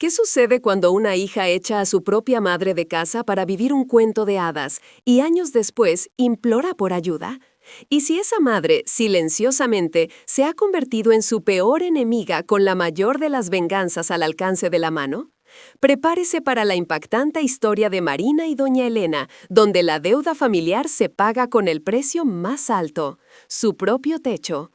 ¿Qué sucede cuando una hija echa a su propia madre de casa para vivir un cuento de hadas y años después implora por ayuda? ¿Y si esa madre, silenciosamente, se ha convertido en su peor enemiga con la mayor de las venganzas al alcance de la mano? Prepárese para la impactante historia de Marina y Doña Elena, donde la deuda familiar se paga con el precio más alto, su propio techo.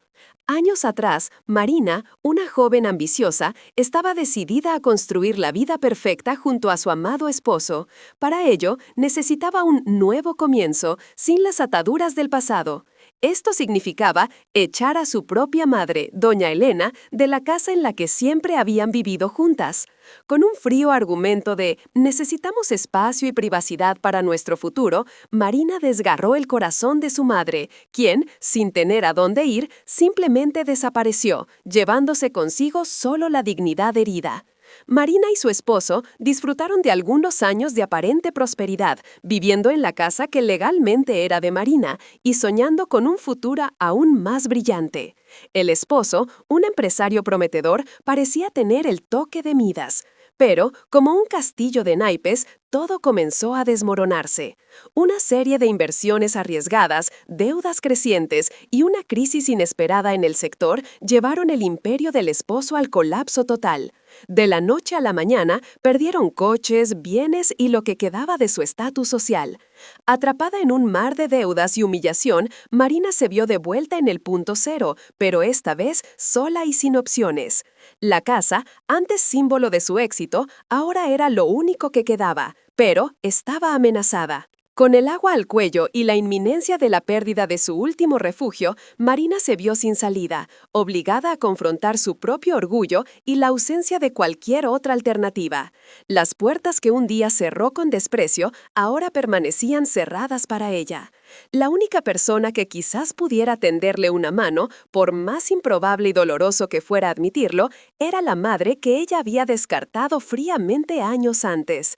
Años atrás, Marina, una joven ambiciosa, estaba decidida a construir la vida perfecta junto a su amado esposo. Para ello, necesitaba un nuevo comienzo, sin las ataduras del pasado. Esto significaba echar a su propia madre, Doña Elena, de la casa en la que siempre habían vivido juntas. Con un frío argumento de «necesitamos espacio y privacidad para nuestro futuro», Marina desgarró el corazón de su madre, quien, sin tener a dónde ir, simplemente desapareció, llevándose consigo solo la dignidad herida. Marina y su esposo disfrutaron de algunos años de aparente prosperidad, viviendo en la casa que legalmente era de Marina y soñando con un futuro aún más brillante. El esposo, un empresario prometedor, parecía tener el toque de Midas. Pero, como un castillo de naipes, todo comenzó a desmoronarse. Una serie de inversiones arriesgadas, deudas crecientes y una crisis inesperada en el sector llevaron el imperio del esposo al colapso total. De la noche a la mañana, perdieron coches, bienes y lo que quedaba de su estatus social. Atrapada en un mar de deudas y humillación, Marina se vio de vuelta en el punto cero, pero esta vez sola y sin opciones. La casa, antes símbolo de su éxito, ahora era lo único que quedaba, pero estaba amenazada. Con el agua al cuello y la inminencia de la pérdida de su último refugio, Marina se vio sin salida, obligada a confrontar su propio orgullo y la ausencia de cualquier otra alternativa. Las puertas que un día cerró con desprecio ahora permanecían cerradas para ella. La única persona que quizás pudiera tenderle una mano, por más improbable y doloroso que fuera admitirlo, era la madre que ella había descartado fríamente años antes.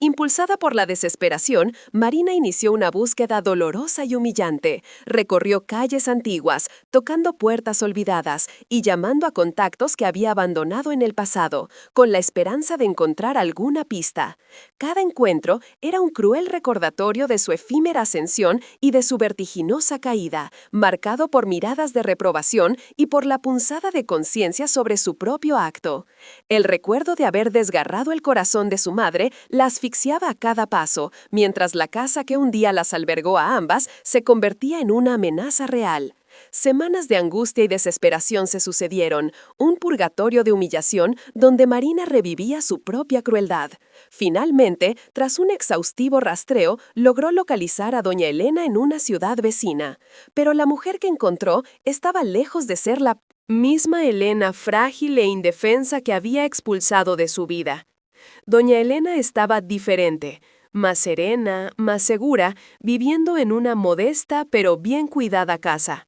Impulsada por la desesperación, Marina inició una búsqueda dolorosa y humillante. Recorrió calles antiguas, tocando puertas olvidadas y llamando a contactos que había abandonado en el pasado, con la esperanza de encontrar alguna pista. Cada encuentro era un cruel recordatorio de su efímera ascensión y de su vertiginosa caída, marcado por miradas de reprobación y por la punzada de conciencia sobre su propio acto. El recuerdo de haber desgarrado el corazón de su madre la asfixiaba a cada paso, mientras la casa que un día las albergó a ambas se convertía en una amenaza real. Semanas de angustia y desesperación se sucedieron, un purgatorio de humillación donde Marina revivía su propia crueldad. Finalmente, tras un exhaustivo rastreo, logró localizar a Doña Elena en una ciudad vecina. Pero la mujer que encontró estaba lejos de ser la misma Elena frágil e indefensa que había expulsado de su vida. Doña Elena estaba diferente, más serena, más segura, viviendo en una modesta pero bien cuidada casa.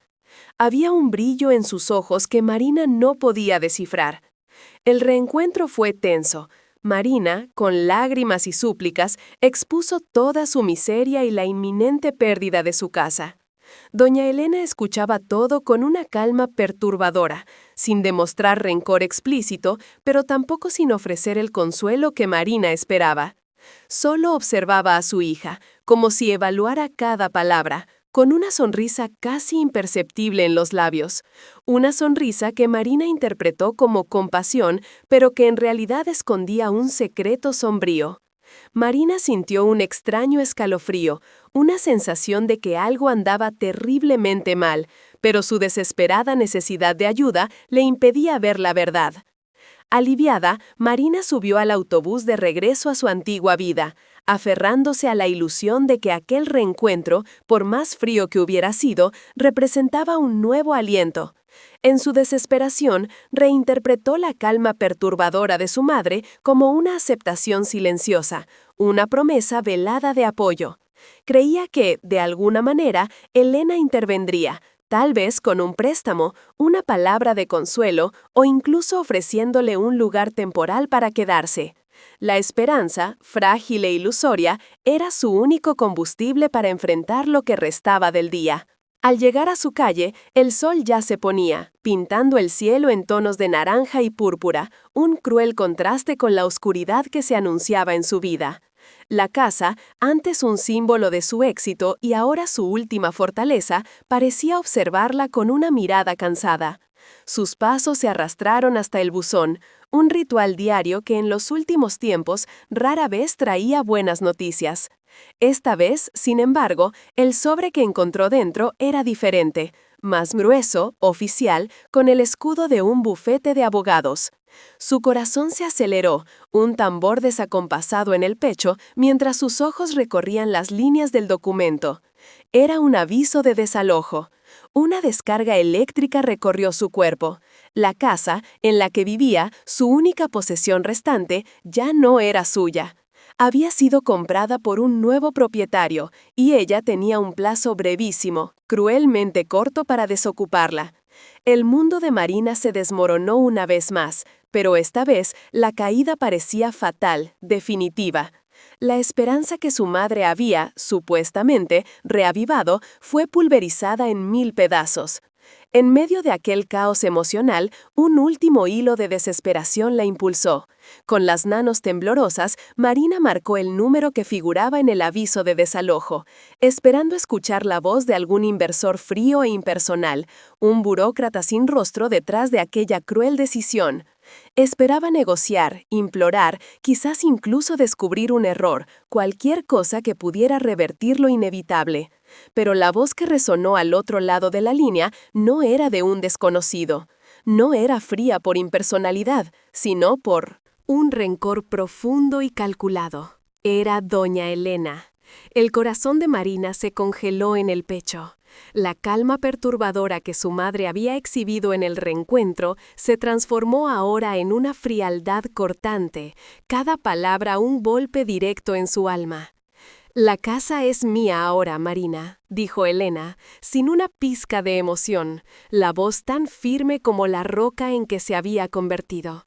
Había un brillo en sus ojos que Marina no podía descifrar. El reencuentro fue tenso. Marina, con lágrimas y súplicas, expuso toda su miseria y la inminente pérdida de su casa. Doña Elena escuchaba todo con una calma perturbadora, sin demostrar rencor explícito, pero tampoco sin ofrecer el consuelo que Marina esperaba. Solo observaba a su hija, como si evaluara cada palabra, con una sonrisa casi imperceptible en los labios. Una sonrisa que Marina interpretó como compasión, pero que en realidad escondía un secreto sombrío. Marina sintió un extraño escalofrío, una sensación de que algo andaba terriblemente mal, pero su desesperada necesidad de ayuda le impedía ver la verdad. Aliviada, Marina subió al autobús de regreso a su antigua vida, aferrándose a la ilusión de que aquel reencuentro, por más frío que hubiera sido, representaba un nuevo aliento. En su desesperación, reinterpretó la calma perturbadora de su madre como una aceptación silenciosa, una promesa velada de apoyo. Creía que, de alguna manera, Elena intervendría, tal vez con un préstamo, una palabra de consuelo o incluso ofreciéndole un lugar temporal para quedarse. La esperanza, frágil e ilusoria, era su único combustible para enfrentar lo que restaba del día. Al llegar a su calle, el sol ya se ponía, pintando el cielo en tonos de naranja y púrpura, un cruel contraste con la oscuridad que se anunciaba en su vida. La casa, antes un símbolo de su éxito y ahora su última fortaleza, parecía observarla con una mirada cansada. Sus pasos se arrastraron hasta el buzón, un ritual diario que en los últimos tiempos rara vez traía buenas noticias. Esta vez, sin embargo, el sobre que encontró dentro era diferente, más grueso, oficial, con el escudo de un bufete de abogados. Su corazón se aceleró, un tambor desacompasado en el pecho, mientras sus ojos recorrían las líneas del documento. Era un aviso de desalojo. Una descarga eléctrica recorrió su cuerpo. La casa, en la que vivía, su única posesión restante, ya no era suya. Había sido comprada por un nuevo propietario, y ella tenía un plazo brevísimo, cruelmente corto para desocuparla. El mundo de Marina se desmoronó una vez más, pero esta vez la caída parecía fatal, definitiva. La esperanza que su madre había, supuestamente, reavivado, fue pulverizada en 1000 pedazos. En medio de aquel caos emocional, un último hilo de desesperación la impulsó. Con las manos temblorosas, Marina marcó el número que figuraba en el aviso de desalojo, esperando escuchar la voz de algún inversor frío e impersonal, un burócrata sin rostro detrás de aquella cruel decisión. Esperaba negociar, implorar, quizás incluso descubrir un error, cualquier cosa que pudiera revertir lo inevitable. Pero la voz que resonó al otro lado de la línea no era de un desconocido. No era fría por impersonalidad, sino por un rencor profundo y calculado. Era doña Elena. El corazón de Marina se congeló en el pecho. La calma perturbadora que su madre había exhibido en el reencuentro se transformó ahora en una frialdad cortante, cada palabra un golpe directo en su alma. «La casa es mía ahora, Marina», dijo Elena, sin una pizca de emoción, la voz tan firme como la roca en que se había convertido.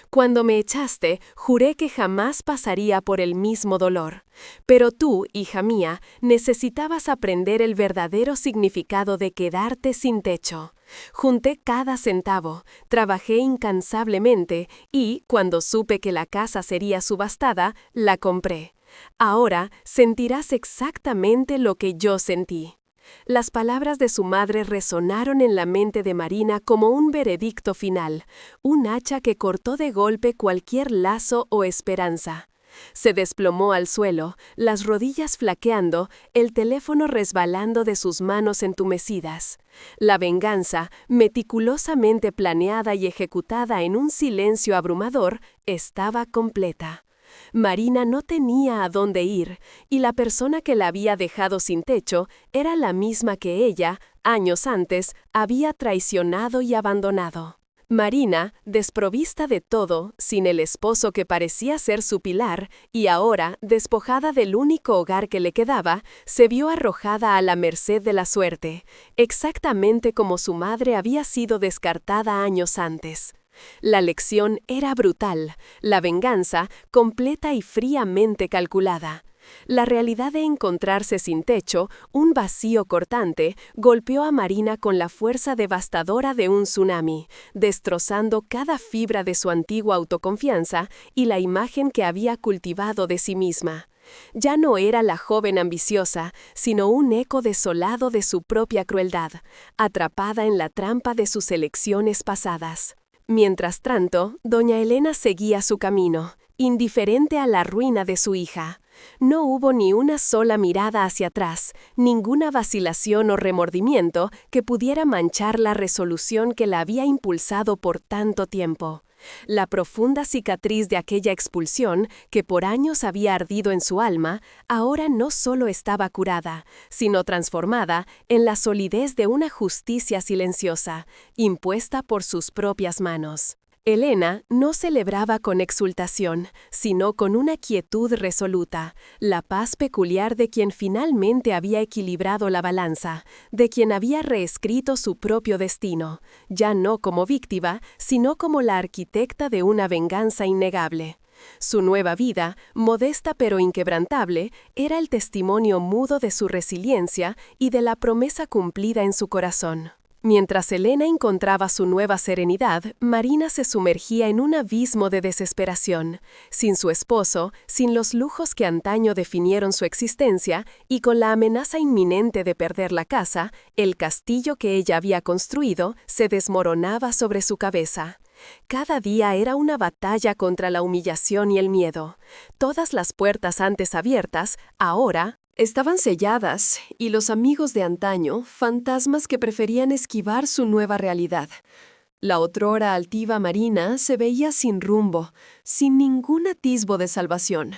«Cuando me echaste, juré que jamás pasaría por el mismo dolor. Pero tú, hija mía, necesitabas aprender el verdadero significado de quedarte sin techo. Junté cada centavo, trabajé incansablemente y, cuando supe que la casa sería subastada, la compré. Ahora sentirás exactamente lo que yo sentí». Las palabras de su madre resonaron en la mente de Marina como un veredicto final, un hacha que cortó de golpe cualquier lazo o esperanza. Se desplomó al suelo, las rodillas flaqueando, el teléfono resbalando de sus manos entumecidas. La venganza, meticulosamente planeada y ejecutada en un silencio abrumador, estaba completa. Marina no tenía a dónde ir, y la persona que la había dejado sin techo era la misma que ella, años antes, había traicionado y abandonado. Marina, desprovista de todo, sin el esposo que parecía ser su pilar, y ahora, despojada del único hogar que le quedaba, se vio arrojada a la merced de la suerte, exactamente como su madre había sido descartada años antes. La lección era brutal, la venganza completa y fríamente calculada. La realidad de encontrarse sin techo, un vacío cortante, golpeó a Marina con la fuerza devastadora de un tsunami, destrozando cada fibra de su antigua autoconfianza y la imagen que había cultivado de sí misma. Ya no era la joven ambiciosa, sino un eco desolado de su propia crueldad, atrapada en la trampa de sus elecciones pasadas. Mientras tanto, doña Elena seguía su camino, indiferente a la ruina de su hija. No hubo ni una sola mirada hacia atrás, ninguna vacilación o remordimiento que pudiera manchar la resolución que la había impulsado por tanto tiempo. La profunda cicatriz de aquella expulsión, que por años había ardido en su alma, ahora no solo estaba curada, sino transformada en la solidez de una justicia silenciosa, impuesta por sus propias manos. Elena no celebraba con exultación, sino con una quietud resoluta, la paz peculiar de quien finalmente había equilibrado la balanza, de quien había reescrito su propio destino, ya no como víctima, sino como la arquitecta de una venganza innegable. Su nueva vida, modesta pero inquebrantable, era el testimonio mudo de su resiliencia y de la promesa cumplida en su corazón. Mientras Elena encontraba su nueva serenidad, Marina se sumergía en un abismo de desesperación. Sin su esposo, sin los lujos que antaño definieron su existencia y con la amenaza inminente de perder la casa, el castillo que ella había construido se desmoronaba sobre su cabeza. Cada día era una batalla contra la humillación y el miedo. Todas las puertas antes abiertas, ahora, estaban selladas, y los amigos de antaño, fantasmas que preferían esquivar su nueva realidad. La otrora altiva Marina se veía sin rumbo, sin ningún atisbo de salvación.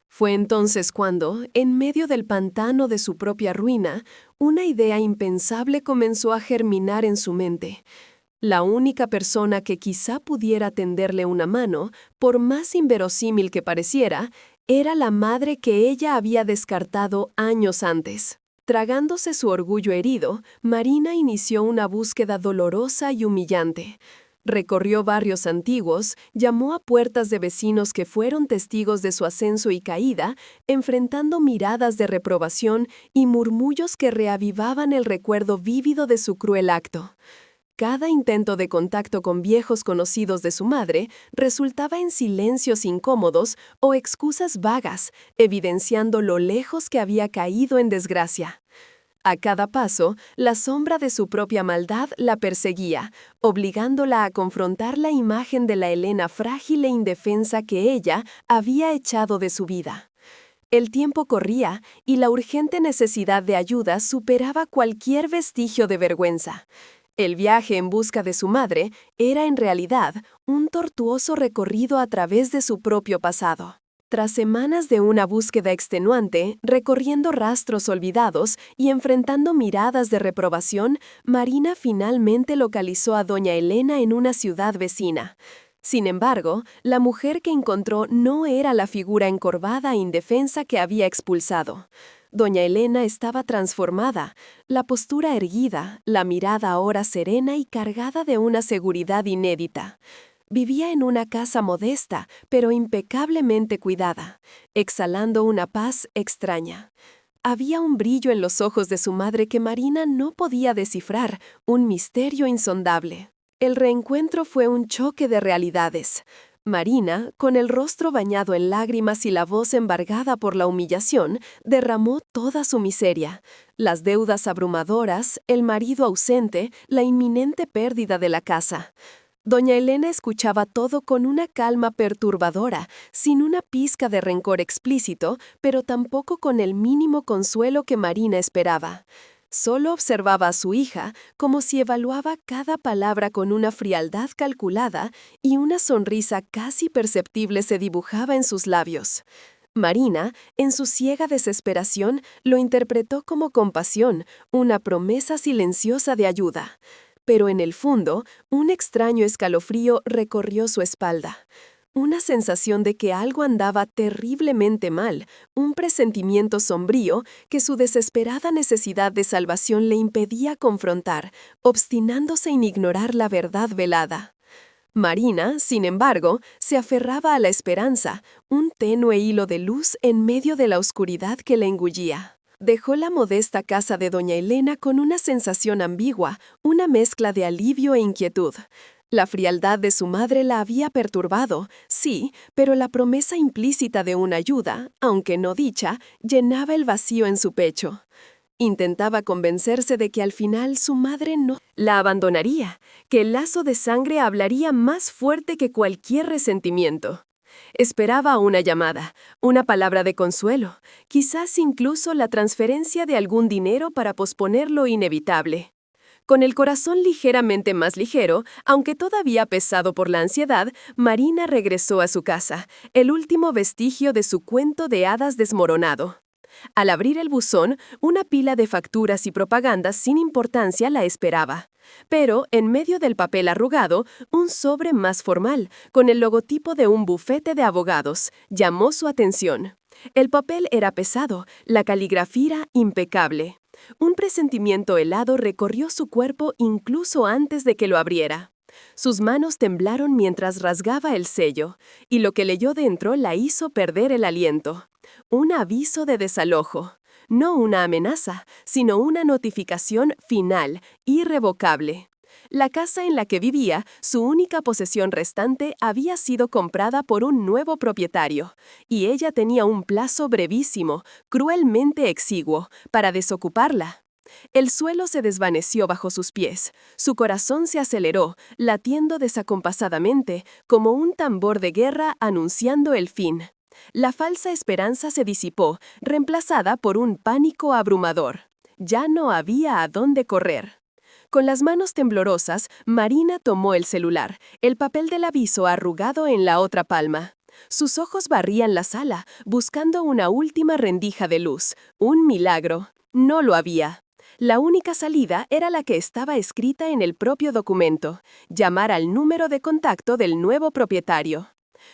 Fue entonces cuando, en medio del pantano de su propia ruina, una idea impensable comenzó a germinar en su mente. La única persona que quizá pudiera tenderle una mano, por más inverosímil que pareciera, era la madre que ella había descartado años antes. Tragándose su orgullo herido, Marina inició una búsqueda dolorosa y humillante. Recorrió barrios antiguos, llamó a puertas de vecinos que fueron testigos de su ascenso y caída, enfrentando miradas de reprobación y murmullos que reavivaban el recuerdo vívido de su cruel acto. Cada intento de contacto con viejos conocidos de su madre resultaba en silencios incómodos o excusas vagas, evidenciando lo lejos que había caído en desgracia. A cada paso, la sombra de su propia maldad la perseguía, obligándola a confrontar la imagen de la Elena frágil e indefensa que ella había echado de su vida. El tiempo corría y la urgente necesidad de ayuda superaba cualquier vestigio de vergüenza. El viaje en busca de su madre era en realidad un tortuoso recorrido a través de su propio pasado. Tras semanas de una búsqueda extenuante, recorriendo rastros olvidados y enfrentando miradas de reprobación, Marina finalmente localizó a doña Elena en una ciudad vecina. Sin embargo, la mujer que encontró no era la figura encorvada e indefensa que había expulsado. Doña Elena estaba transformada, la postura erguida, la mirada ahora serena y cargada de una seguridad inédita. Vivía en una casa modesta, pero impecablemente cuidada, exhalando una paz extraña. Había un brillo en los ojos de su madre que Marina no podía descifrar, un misterio insondable. El reencuentro fue un choque de realidades. Marina, con el rostro bañado en lágrimas y la voz embargada por la humillación, derramó toda su miseria. Las deudas abrumadoras, el marido ausente, la inminente pérdida de la casa. Doña Elena escuchaba todo con una calma perturbadora, sin una pizca de rencor explícito, pero tampoco con el mínimo consuelo que Marina esperaba. Solo observaba a su hija como si evaluaba cada palabra con una frialdad calculada y una sonrisa casi perceptible se dibujaba en sus labios. Marina, en su ciega desesperación, lo interpretó como compasión, una promesa silenciosa de ayuda. Pero en el fondo, un extraño escalofrío recorrió su espalda. Una sensación de que algo andaba terriblemente mal, un presentimiento sombrío que su desesperada necesidad de salvación le impedía confrontar, obstinándose en ignorar la verdad velada. Marina, sin embargo, se aferraba a la esperanza, un tenue hilo de luz en medio de la oscuridad que le engullía. Dejó la modesta casa de doña Elena con una sensación ambigua, una mezcla de alivio e inquietud. La frialdad de su madre la había perturbado, sí, pero la promesa implícita de una ayuda, aunque no dicha, llenaba el vacío en su pecho. Intentaba convencerse de que al final su madre no la abandonaría, que el lazo de sangre hablaría más fuerte que cualquier resentimiento. Esperaba una llamada, una palabra de consuelo, quizás incluso la transferencia de algún dinero para posponer lo inevitable. Con el corazón ligeramente más ligero, aunque todavía pesado por la ansiedad, Marina regresó a su casa, el último vestigio de su cuento de hadas desmoronado. Al abrir el buzón, una pila de facturas y propagandas sin importancia la esperaba. Pero, en medio del papel arrugado, un sobre más formal, con el logotipo de un bufete de abogados, llamó su atención. El papel era pesado, la caligrafía impecable. Un presentimiento helado recorrió su cuerpo incluso antes de que lo abriera. Sus manos temblaron mientras rasgaba el sello, y lo que leyó dentro la hizo perder el aliento. Un aviso de desalojo. No una amenaza, sino una notificación final, irrevocable. La casa en la que vivía, su única posesión restante, había sido comprada por un nuevo propietario, y ella tenía un plazo brevísimo, cruelmente exiguo, para desocuparla. El suelo se desvaneció bajo sus pies, su corazón se aceleró, latiendo desacompasadamente, como un tambor de guerra anunciando el fin. La falsa esperanza se disipó, reemplazada por un pánico abrumador. Ya no había a dónde correr. Con las manos temblorosas, Marina tomó el celular, el papel del aviso arrugado en la otra palma. Sus ojos barrían la sala, buscando una última rendija de luz. Un milagro. No lo había. La única salida era la que estaba escrita en el propio documento: llamar al número de contacto del nuevo propietario.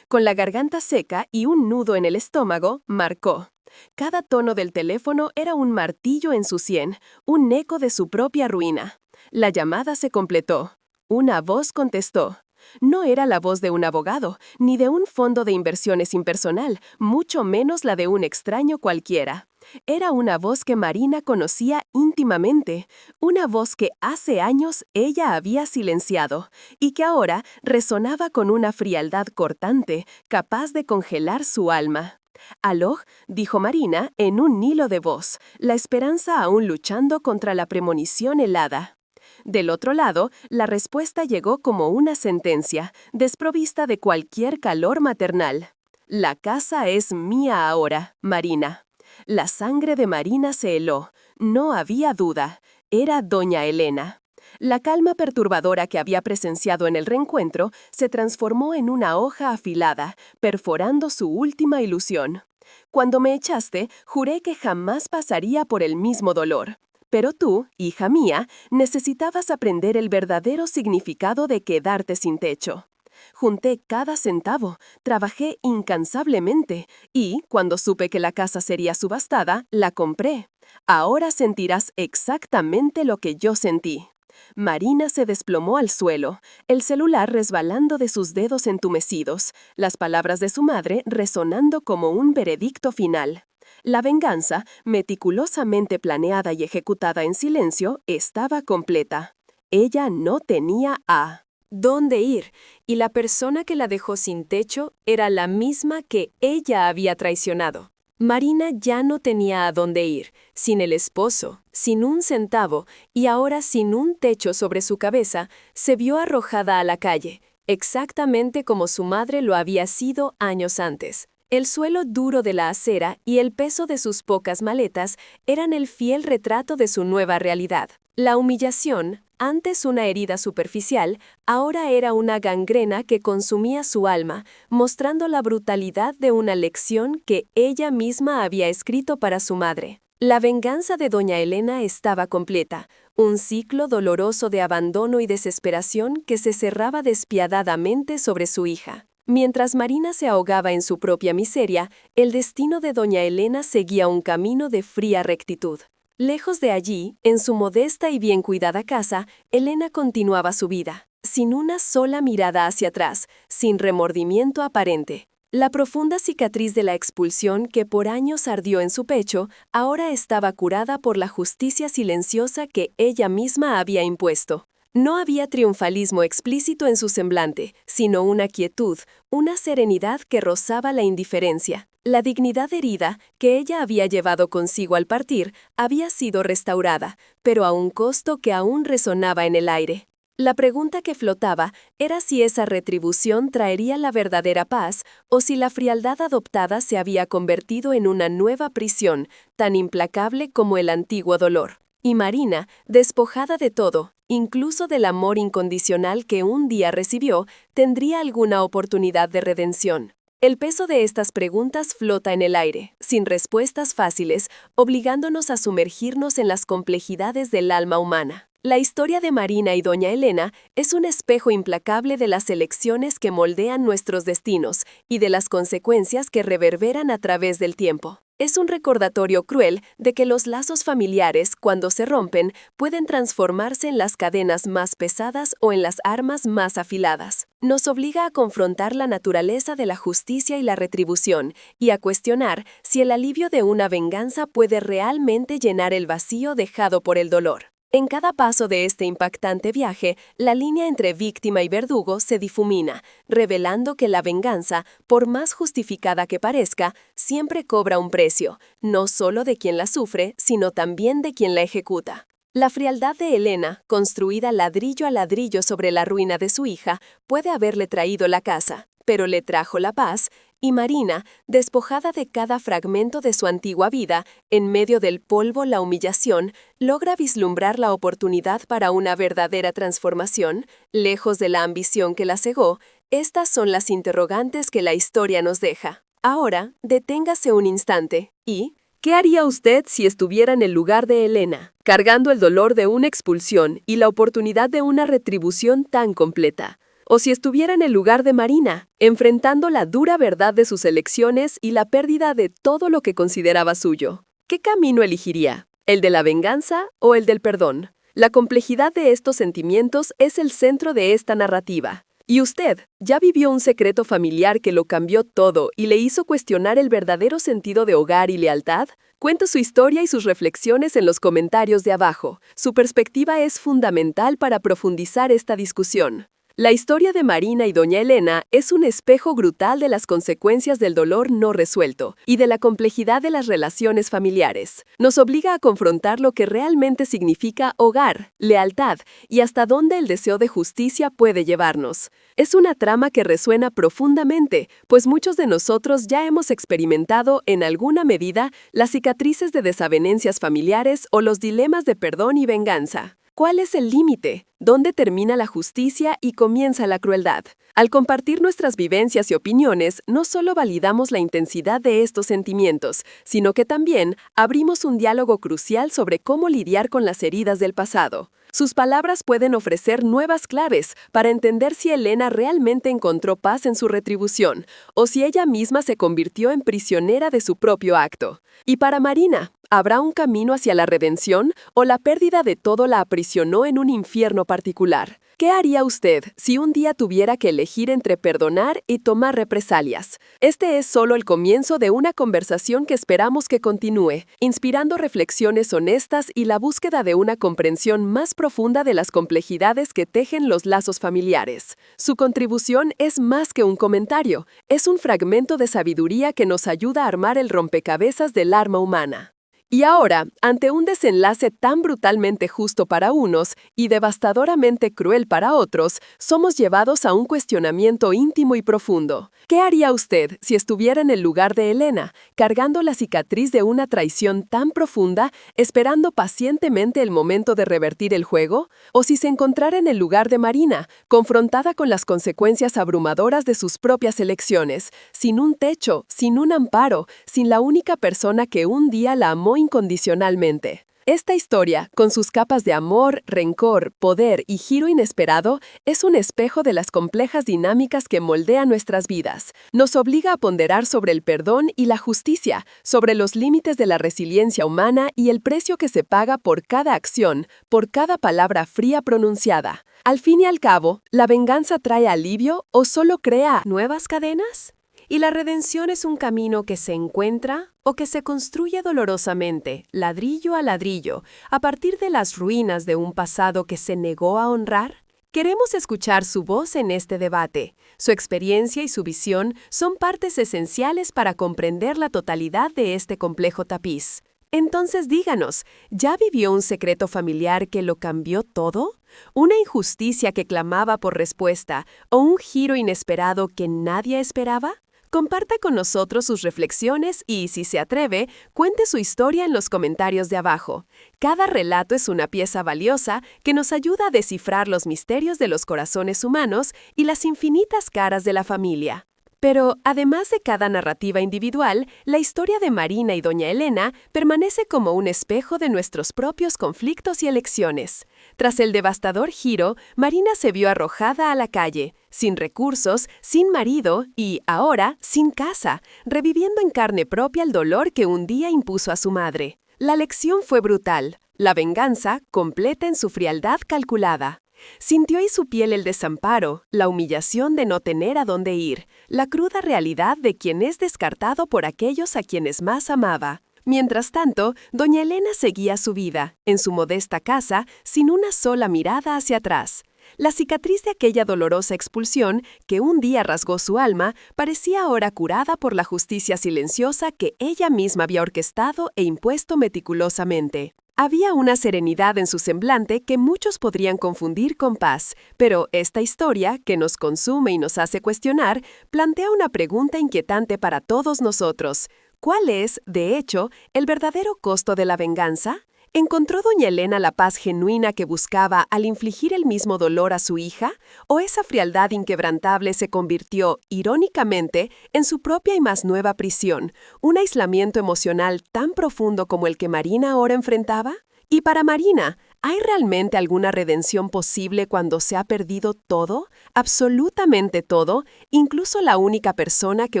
Con la garganta seca y un nudo en el estómago, marcó. Cada tono del teléfono era un martillo en su sien, un eco de su propia ruina. La llamada se completó. Una voz contestó. No era la voz de un abogado, ni de un fondo de inversiones impersonal, mucho menos la de un extraño cualquiera. Era una voz que Marina conocía íntimamente, una voz que hace años ella había silenciado y que ahora resonaba con una frialdad cortante, capaz de congelar su alma. «Aló», dijo Marina en un hilo de voz, la esperanza aún luchando contra la premonición helada. Del otro lado, la respuesta llegó como una sentencia, desprovista de cualquier calor maternal. «La casa es mía ahora, Marina». La sangre de Marina se heló. No había duda. Era doña Elena. La calma perturbadora que había presenciado en el reencuentro se transformó en una hoja afilada, perforando su última ilusión. «Cuando me echaste, juré que jamás pasaría por el mismo dolor. Pero tú, hija mía, necesitabas aprender el verdadero significado de quedarte sin techo». Junté cada centavo, trabajé incansablemente y, cuando supe que la casa sería subastada, la compré. Ahora sentirás exactamente lo que yo sentí. Marina se desplomó al suelo, el celular resbalando de sus dedos entumecidos, las palabras de su madre resonando como un veredicto final. La venganza, meticulosamente planeada y ejecutada en silencio, estaba completa. Ella no tenía a dónde ir, y la persona que la dejó sin techo era la misma que ella había traicionado. Marina ya no tenía a dónde ir, sin el esposo, sin un centavo, y ahora sin un techo sobre su cabeza, se vio arrojada a la calle, exactamente como su madre lo había sido años antes. El suelo duro de la acera y el peso de sus pocas maletas eran el fiel retrato de su nueva realidad. La humillación, antes una herida superficial, ahora era una gangrena que consumía su alma, mostrando la brutalidad de una lección que ella misma había escrito para su madre. La venganza de doña Elena estaba completa, un ciclo doloroso de abandono y desesperación que se cerraba despiadadamente sobre su hija. Mientras Marina se ahogaba en su propia miseria, el destino de doña Elena seguía un camino de fría rectitud. Lejos de allí, en su modesta y bien cuidada casa, Elena continuaba su vida, sin una sola mirada hacia atrás, sin remordimiento aparente. La profunda cicatriz de la expulsión que por años ardió en su pecho, ahora estaba curada por la justicia silenciosa que ella misma había impuesto. No había triunfalismo explícito en su semblante, sino una quietud, una serenidad que rozaba la indiferencia. La dignidad herida, que ella había llevado consigo al partir, había sido restaurada, pero a un costo que aún resonaba en el aire. La pregunta que flotaba era si esa retribución traería la verdadera paz o si la frialdad adoptada se había convertido en una nueva prisión, tan implacable como el antiguo dolor. Y Marina, despojada de todo, incluso del amor incondicional que un día recibió, tendría alguna oportunidad de redención. El peso de estas preguntas flota en el aire, sin respuestas fáciles, obligándonos a sumergirnos en las complejidades del alma humana. La historia de Marina y doña Elena es un espejo implacable de las elecciones que moldean nuestros destinos y de las consecuencias que reverberan a través del tiempo. Es un recordatorio cruel de que los lazos familiares, cuando se rompen, pueden transformarse en las cadenas más pesadas o en las armas más afiladas. Nos obliga a confrontar la naturaleza de la justicia y la retribución, y a cuestionar si el alivio de una venganza puede realmente llenar el vacío dejado por el dolor. En cada paso de este impactante viaje, la línea entre víctima y verdugo se difumina, revelando que la venganza, por más justificada que parezca, siempre cobra un precio, no solo de quien la sufre, sino también de quien la ejecuta. La frialdad de Elena, construida ladrillo a ladrillo sobre la ruina de su hija, puede haberle traído la casa, pero le trajo la paz, y Marina, despojada de cada fragmento de su antigua vida, en medio del polvo, la humillación, logra vislumbrar la oportunidad para una verdadera transformación, lejos de la ambición que la cegó. Estas son las interrogantes que la historia nos deja. Ahora, deténgase un instante y... ¿qué haría usted si estuviera en el lugar de Elena, cargando el dolor de una expulsión y la oportunidad de una retribución tan completa? O si estuviera en el lugar de Marina, enfrentando la dura verdad de sus elecciones y la pérdida de todo lo que consideraba suyo. ¿Qué camino elegiría? ¿El de la venganza o el del perdón? La complejidad de estos sentimientos es el centro de esta narrativa. ¿Y usted ya vivió un secreto familiar que lo cambió todo y le hizo cuestionar el verdadero sentido de hogar y lealtad? Cuente su historia y sus reflexiones en los comentarios de abajo. Su perspectiva es fundamental para profundizar esta discusión. La historia de Marina y doña Elena es un espejo brutal de las consecuencias del dolor no resuelto y de la complejidad de las relaciones familiares. Nos obliga a confrontar lo que realmente significa hogar, lealtad y hasta dónde el deseo de justicia puede llevarnos. Es una trama que resuena profundamente, pues muchos de nosotros ya hemos experimentado en alguna medida las cicatrices de desavenencias familiares o los dilemas de perdón y venganza. ¿Cuál es el límite? ¿Dónde termina la justicia y comienza la crueldad? Al compartir nuestras vivencias y opiniones, no solo validamos la intensidad de estos sentimientos, sino que también abrimos un diálogo crucial sobre cómo lidiar con las heridas del pasado. Sus palabras pueden ofrecer nuevas claves para entender si Elena realmente encontró paz en su retribución o si ella misma se convirtió en prisionera de su propio acto. Y para Marina, ¿habrá un camino hacia la redención o la pérdida de todo la aprisionó en un infierno particular? ¿Qué haría usted si un día tuviera que elegir entre perdonar y tomar represalias? Este es solo el comienzo de una conversación que esperamos que continúe, inspirando reflexiones honestas y la búsqueda de una comprensión más profunda de las complejidades que tejen los lazos familiares. Su contribución es más que un comentario, es un fragmento de sabiduría que nos ayuda a armar el rompecabezas del alma humana. Y ahora, ante un desenlace tan brutalmente justo para unos y devastadoramente cruel para otros, somos llevados a un cuestionamiento íntimo y profundo. ¿Qué haría usted si estuviera en el lugar de Elena, cargando la cicatriz de una traición tan profunda, esperando pacientemente el momento de revertir el juego? ¿O si se encontrara en el lugar de Marina, confrontada con las consecuencias abrumadoras de sus propias elecciones, sin un techo, sin un amparo, sin la única persona que un día la amó incondicionalmente? Esta historia, con sus capas de amor, rencor, poder y giro inesperado, es un espejo de las complejas dinámicas que moldean nuestras vidas. Nos obliga a ponderar sobre el perdón y la justicia, sobre los límites de la resiliencia humana y el precio que se paga por cada acción, por cada palabra fría pronunciada. Al fin y al cabo, ¿la venganza trae alivio o solo crea nuevas cadenas? ¿Y la redención es un camino que se encuentra o que se construye dolorosamente, ladrillo a ladrillo, a partir de las ruinas de un pasado que se negó a honrar? Queremos escuchar su voz en este debate. Su experiencia y su visión son partes esenciales para comprender la totalidad de este complejo tapiz. Entonces díganos, ¿ya vivió un secreto familiar que lo cambió todo? ¿Una injusticia que clamaba por respuesta o un giro inesperado que nadie esperaba? Comparta con nosotros sus reflexiones y, si se atreve, cuente su historia en los comentarios de abajo. Cada relato es una pieza valiosa que nos ayuda a descifrar los misterios de los corazones humanos y las infinitas caras de la familia. Pero, además de cada narrativa individual, la historia de Marina y Doña Elena permanece como un espejo de nuestros propios conflictos y elecciones. Tras el devastador giro, Marina se vio arrojada a la calle, sin recursos, sin marido y, ahora, sin casa, reviviendo en carne propia el dolor que un día impuso a su madre. La lección fue brutal, la venganza completa en su frialdad calculada. Sintió en su piel el desamparo, la humillación de no tener a dónde ir, la cruda realidad de quien es descartado por aquellos a quienes más amaba. Mientras tanto, doña Elena seguía su vida, en su modesta casa, sin una sola mirada hacia atrás. La cicatriz de aquella dolorosa expulsión, que un día rasgó su alma, parecía ahora curada por la justicia silenciosa que ella misma había orquestado e impuesto meticulosamente. Había una serenidad en su semblante que muchos podrían confundir con paz, pero esta historia, que nos consume y nos hace cuestionar, plantea una pregunta inquietante para todos nosotros. ¿Cuál es, de hecho, el verdadero costo de la venganza? ¿Encontró doña Elena la paz genuina que buscaba al infligir el mismo dolor a su hija? ¿O esa frialdad inquebrantable se convirtió, irónicamente, en su propia y más nueva prisión, un aislamiento emocional tan profundo como el que Marina ahora enfrentaba? Y para Marina, ¿hay realmente alguna redención posible cuando se ha perdido todo? ¿Absolutamente todo? ¿Incluso la única persona que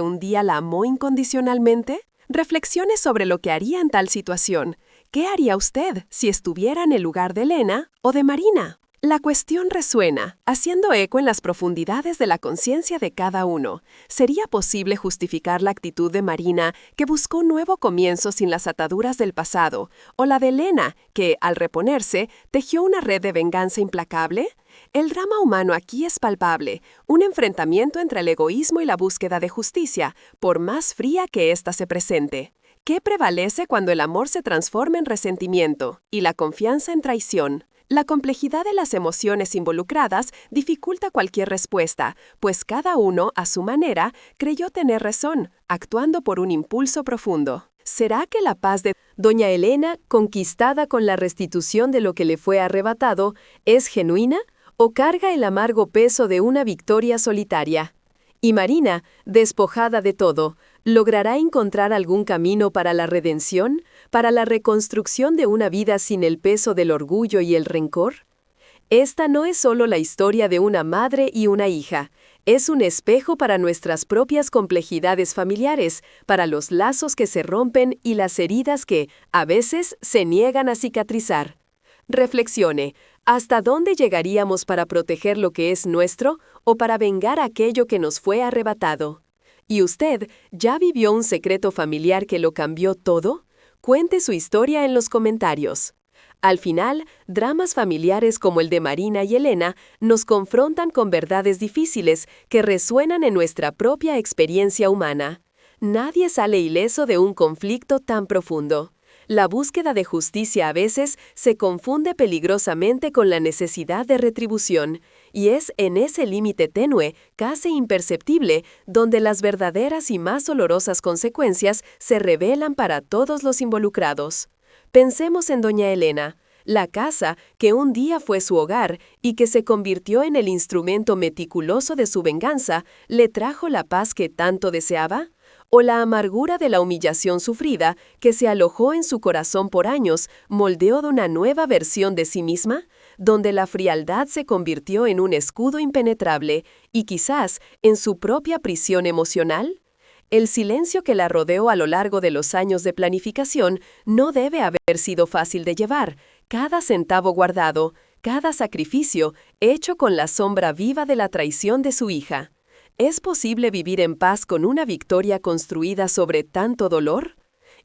un día la amó incondicionalmente? Reflexione sobre lo que haría en tal situación. ¿Qué haría usted si estuviera en el lugar de Elena o de Marina? La cuestión resuena, haciendo eco en las profundidades de la conciencia de cada uno. ¿Sería posible justificar la actitud de Marina, que buscó un nuevo comienzo sin las ataduras del pasado, o la de Elena, que, al reponerse, tejió una red de venganza implacable? El drama humano aquí es palpable, un enfrentamiento entre el egoísmo y la búsqueda de justicia, por más fría que ésta se presente. ¿Qué prevalece cuando el amor se transforma en resentimiento y la confianza en traición? La complejidad de las emociones involucradas dificulta cualquier respuesta, pues cada uno, a su manera, creyó tener razón, actuando por un impulso profundo. ¿Será que la paz de doña Elena, conquistada con la restitución de lo que le fue arrebatado, es genuina o carga el amargo peso de una victoria solitaria? Y Marina, despojada de todo, ¿logrará encontrar algún camino para la redención, para la reconstrucción de una vida sin el peso del orgullo y el rencor? Esta no es solo la historia de una madre y una hija, es un espejo para nuestras propias complejidades familiares, para los lazos que se rompen y las heridas que, a veces, se niegan a cicatrizar. Reflexione, ¿hasta dónde llegaríamos para proteger lo que es nuestro o para vengar aquello que nos fue arrebatado? ¿Y usted ya vivió un secreto familiar que lo cambió todo? Cuente su historia en los comentarios. Al final, dramas familiares como el de Marina y Elena nos confrontan con verdades difíciles que resuenan en nuestra propia experiencia humana. Nadie sale ileso de un conflicto tan profundo. La búsqueda de justicia a veces se confunde peligrosamente con la necesidad de retribución, y es en ese límite tenue, casi imperceptible, donde las verdaderas y más dolorosas consecuencias se revelan para todos los involucrados. Pensemos en doña Elena, la casa que un día fue su hogar y que se convirtió en el instrumento meticuloso de su venganza, ¿le trajo la paz que tanto deseaba? ¿O la amargura de la humillación sufrida, que se alojó en su corazón por años, moldeó de una nueva versión de sí misma, donde la frialdad se convirtió en un escudo impenetrable y quizás en su propia prisión emocional? El silencio que la rodeó a lo largo de los años de planificación no debe haber sido fácil de llevar. Cada centavo guardado, cada sacrificio hecho con la sombra viva de la traición de su hija. ¿Es posible vivir en paz con una victoria construida sobre tanto dolor?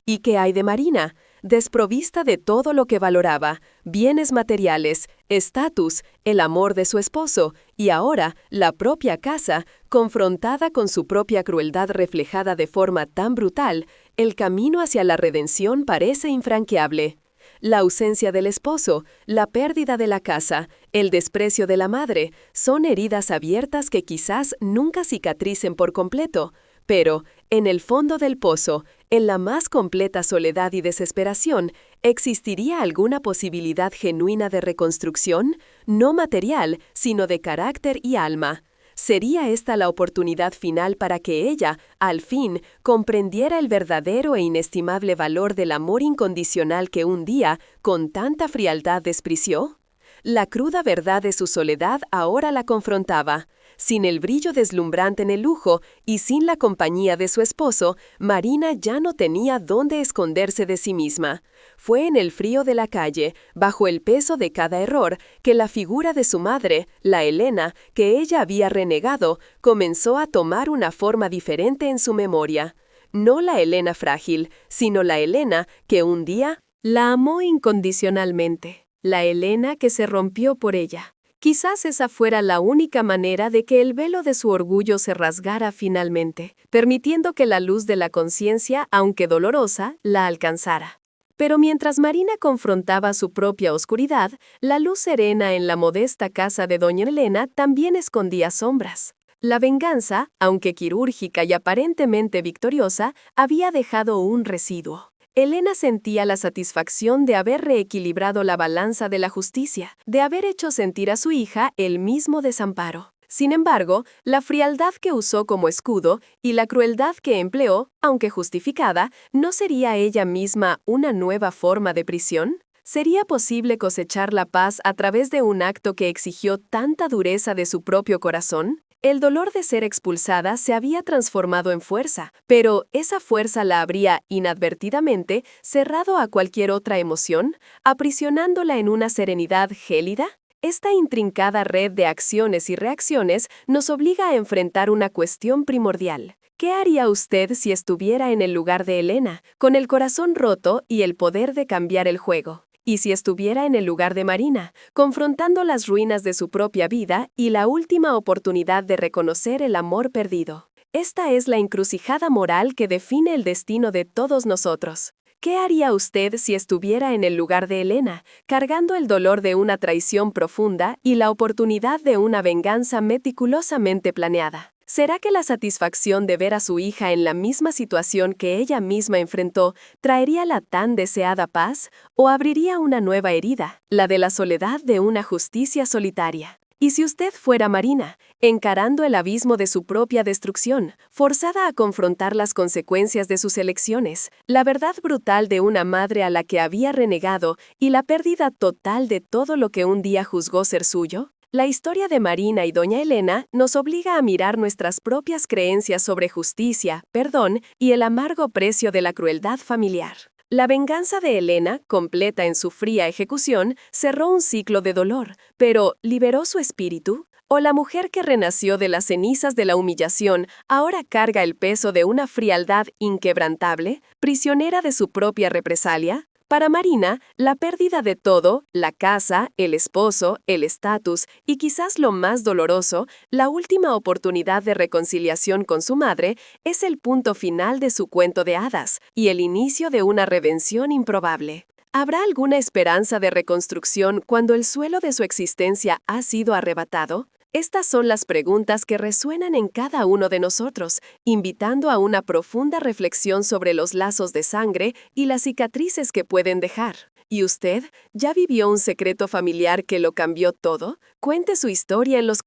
¿Y qué hay de Marina? Desprovista de todo lo que valoraba, bienes materiales, estatus, el amor de su esposo y ahora la propia casa, confrontada con su propia crueldad reflejada de forma tan brutal, el camino hacia la redención parece infranqueable. La ausencia del esposo, la pérdida de la casa, el desprecio de la madre, son heridas abiertas que quizás nunca cicatricen por completo, pero, en el fondo del pozo, en la más completa soledad y desesperación, ¿existiría alguna posibilidad genuina de reconstrucción? No material, sino de carácter y alma. ¿Sería esta la oportunidad final para que ella, al fin, comprendiera el verdadero e inestimable valor del amor incondicional que un día, con tanta frialdad, despreció? La cruda verdad de su soledad ahora la confrontaba. Sin el brillo deslumbrante en el lujo y sin la compañía de su esposo, Marina ya no tenía dónde esconderse de sí misma. Fue en el frío de la calle, bajo el peso de cada error, que la figura de su madre, la Elena, que ella había renegado, comenzó a tomar una forma diferente en su memoria. No la Elena frágil, sino la Elena que un día la amó incondicionalmente. La Elena que se rompió por ella. Quizás esa fuera la única manera de que el velo de su orgullo se rasgara finalmente, permitiendo que la luz de la conciencia, aunque dolorosa, la alcanzara. Pero mientras Marina confrontaba su propia oscuridad, la luz serena en la modesta casa de doña Elena también escondía sombras. La venganza, aunque quirúrgica y aparentemente victoriosa, había dejado un residuo. Elena sentía la satisfacción de haber reequilibrado la balanza de la justicia, de haber hecho sentir a su hija el mismo desamparo. Sin embargo, la frialdad que usó como escudo y la crueldad que empleó, aunque justificada, ¿no sería ella misma una nueva forma de prisión? ¿Sería posible cosechar la paz a través de un acto que exigió tanta dureza de su propio corazón? El dolor de ser expulsada se había transformado en fuerza, pero ¿esa fuerza la habría, inadvertidamente, cerrado a cualquier otra emoción, aprisionándola en una serenidad gélida? Esta intrincada red de acciones y reacciones nos obliga a enfrentar una cuestión primordial. ¿Qué haría usted si estuviera en el lugar de Elena, con el corazón roto y el poder de cambiar el juego? Y si estuviera en el lugar de Marina, confrontando las ruinas de su propia vida y la última oportunidad de reconocer el amor perdido. Esta es la encrucijada moral que define el destino de todos nosotros. ¿Qué haría usted si estuviera en el lugar de Elena, cargando el dolor de una traición profunda y la oportunidad de una venganza meticulosamente planeada? ¿Será que la satisfacción de ver a su hija en la misma situación que ella misma enfrentó traería la tan deseada paz o abriría una nueva herida, la de la soledad de una justicia solitaria? Y si usted fuera Marina, encarando el abismo de su propia destrucción, forzada a confrontar las consecuencias de sus elecciones, la verdad brutal de una madre a la que había renegado y la pérdida total de todo lo que un día juzgó ser suyo, la historia de Marina y doña Elena nos obliga a mirar nuestras propias creencias sobre justicia, perdón y el amargo precio de la crueldad familiar. La venganza de Elena, completa en su fría ejecución, cerró un ciclo de dolor, pero ¿liberó su espíritu? ¿O la mujer que renació de las cenizas de la humillación ahora carga el peso de una frialdad inquebrantable, prisionera de su propia represalia? Para Marina, la pérdida de todo, la casa, el esposo, el estatus y quizás lo más doloroso, la última oportunidad de reconciliación con su madre, es el punto final de su cuento de hadas y el inicio de una redención improbable. ¿Habrá alguna esperanza de reconstrucción cuando el suelo de su existencia ha sido arrebatado? Estas son las preguntas que resuenan en cada uno de nosotros, invitando a una profunda reflexión sobre los lazos de sangre y las cicatrices que pueden dejar. ¿Y usted ya vivió un secreto familiar que lo cambió todo? Cuente su historia en los